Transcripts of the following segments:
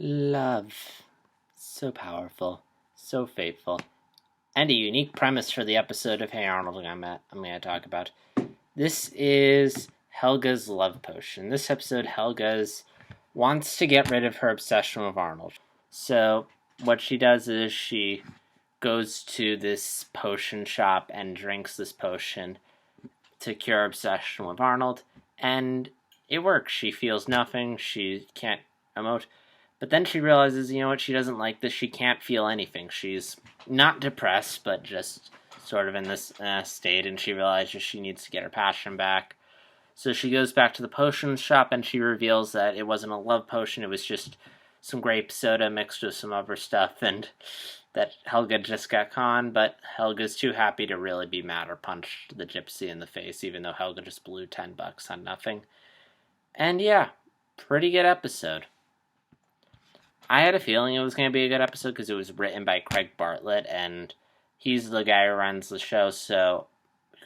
Love. So powerful, so faithful, and a unique premise for the episode of Hey Arnold I'm going to talk about. This is Helga's love potion. This episode, Helga's wants to get rid of her obsession with Arnold. So what she does is she goes to this potion shop and drinks this potion to cure her obsession with Arnold, and it works. She feels nothing. She can't emote. But then she realizes, you know what, she doesn't like this. She can't feel anything. She's not depressed, but just sort of in this state, and she realizes she needs to get her passion back. So she goes back to the potion shop, and she reveals that it wasn't a love potion, it was just some grape soda mixed with some other stuff, and that Helga just got conned, but Helga's too happy to really be mad or punch the gypsy in the face, even though Helga just blew $10 on nothing. And yeah, pretty good episode. I had a feeling it was going to be a good episode because it was written by Craig Bartlett, and he's the guy who runs the show,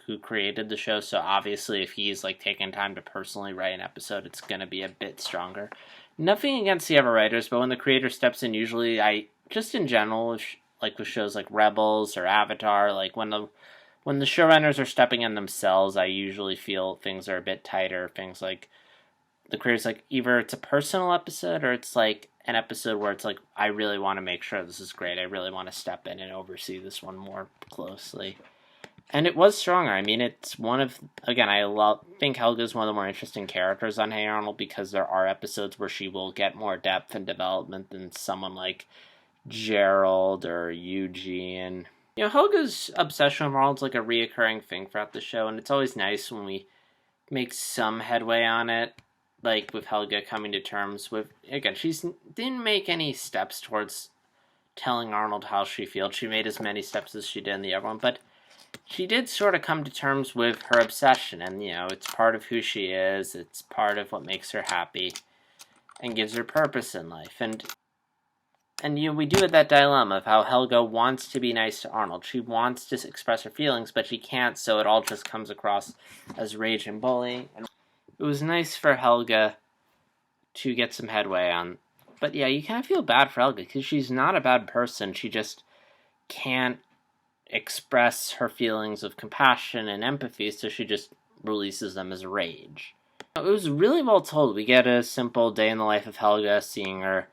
who created the show, so obviously if he's taking time to personally write an episode, it's going to be a bit stronger. Nothing against the other writers, but when the creator steps in, usually just in general, with shows like Rebels or Avatar, when the showrunners are stepping in themselves, I usually feel things are a bit tighter. Things like the creator's either it's a personal episode or it's an episode where it's I really want to make sure this is great. I really want to step in and oversee this one more closely. And it was stronger. I mean, it's one of, again, think Helga's one of the more interesting characters on Hey Arnold because there are episodes where she will get more depth and development than someone like Gerald or Eugene. Helga's obsession with Arnold's a reoccurring thing throughout the show, and it's always nice when we make some headway on it, with Helga coming to terms with, again, she didn't make any steps towards telling Arnold how she feels. She made as many steps as she did in the other one, but she did sort of come to terms with her obsession, and, it's part of who she is, it's part of what makes her happy, and gives her purpose in life, and we do have that dilemma of how Helga wants to be nice to Arnold. She wants to express her feelings, but she can't, so it all just comes across as rage and bullying, and it was nice for Helga to get some headway on, but yeah, you kind of feel bad for Helga, because she's not a bad person, she just can't express her feelings of compassion and empathy, so she just releases them as rage. It was really well told. We get a simple day in the life of Helga, seeing her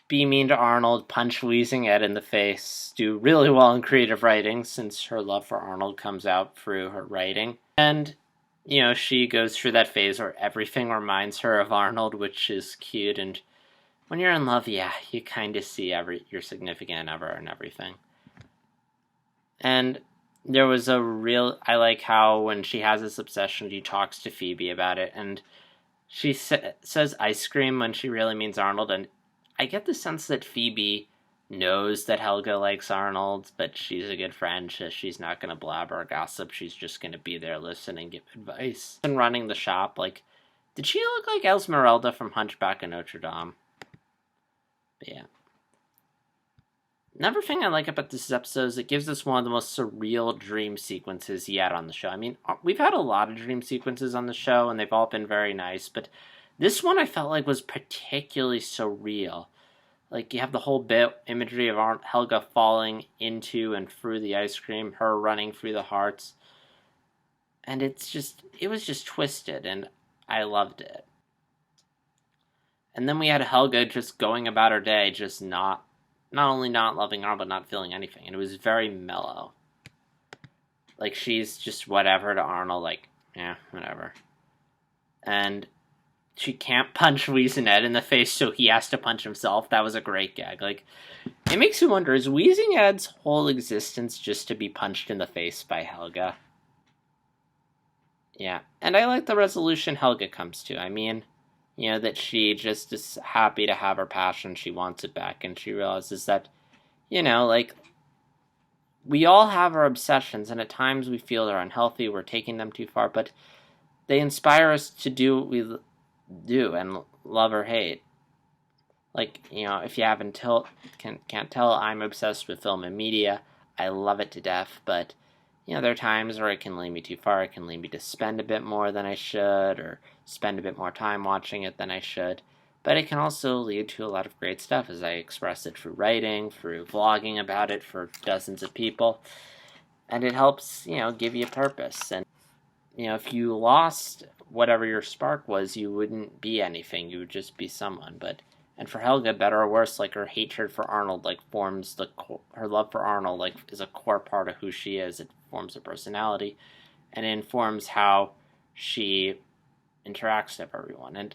be mean to Arnold, punch Wheezing Ed in the face, do really well in creative writing, since her love for Arnold comes out through her writing. And, she goes through that phase where everything reminds her of Arnold, which is cute, and when you're in love, yeah, you kind of see your significant other and everything. And there was I like how when she has this obsession, she talks to Phoebe about it, and she says ice cream when she really means Arnold, and I get the sense that Phoebe knows that Helga likes Arnold, but she's a good friend, so she's not going to blabber or gossip, she's just going to be there, listen, and give advice. And running the shop, did she look like Esmeralda from Hunchback of Notre Dame? But yeah. Another thing I like about this episode is it gives us one of the most surreal dream sequences yet on the show. I mean, we've had a lot of dream sequences on the show, and they've all been very nice, but this one I felt was particularly surreal. You have the whole imagery of Helga falling into and through the ice cream, her running through the hearts, and it was just twisted, and I loved it. And then we had Helga just going about her day, just not only not loving Arnold, but not feeling anything. And it was very mellow. She's just whatever to Arnold, yeah, whatever. And she can't punch Wheezing Ed in the face, so he has to punch himself. That was a great gag. It makes you wonder, is Wheezing Ed's whole existence just to be punched in the face by Helga? Yeah. And I like the resolution Helga comes to. I mean, that she just is happy to have her passion, she wants it back, and she realizes that, we all have our obsessions, and at times we feel they're unhealthy, we're taking them too far, but they inspire us to do what we do, and love or hate. If you can't tell, I'm obsessed with film and media, I love it to death, but there are times where it can lead me too far. It can lead me to spend a bit more than I should, or spend a bit more time watching it than I should. but it can also lead to a lot of great stuff as I express it through writing, through vlogging about it for dozens of people, and it helps, give you a purpose. And, if you lost whatever your spark was, you wouldn't be anything, you would just be someone. And for Helga, better or worse, like, her hatred for Arnold, like, forms her love for Arnold, like, is a core part of who she is. It forms her personality, and it informs how she interacts with everyone. And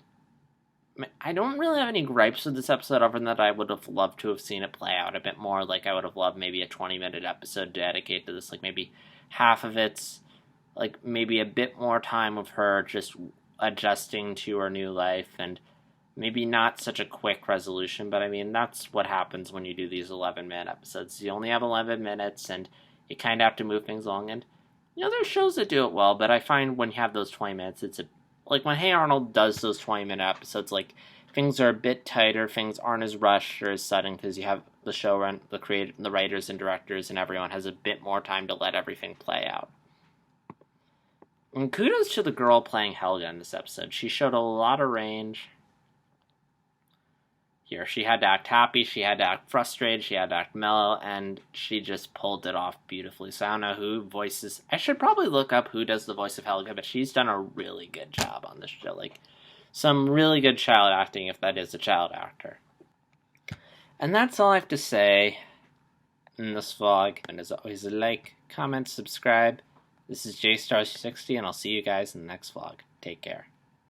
I don't really have any gripes with this episode other than that I would have loved to have seen it play out a bit more. Like, I would have loved maybe a 20-minute episode dedicated to this. Like, maybe half of it's, like, maybe a bit more time of her just adjusting to her new life, and maybe not such a quick resolution. But, I mean, that's what happens when you do these 11-minute episodes. You only have 11 minutes, and you kind of have to move things along. And, there's shows that do it well, but I find when you have those 20 minutes, like, when Hey Arnold does those 20-minute episodes, like, things are a bit tighter, things aren't as rushed or as sudden, because you have the showrun, the writers and directors, and everyone has a bit more time to let everything play out. And kudos to the girl playing Helga in this episode. She showed a lot of range. Here, she had to act happy, she had to act frustrated, she had to act mellow, and she just pulled it off beautifully. So I don't know who voices... I should probably look up who does the voice of Helga, but she's done a really good job on this show. Like, some really good child acting, if that is a child actor. And that's all I have to say in this vlog. And as always, like, comment, subscribe. This is JStar60, and I'll see you guys in the next vlog. Take care.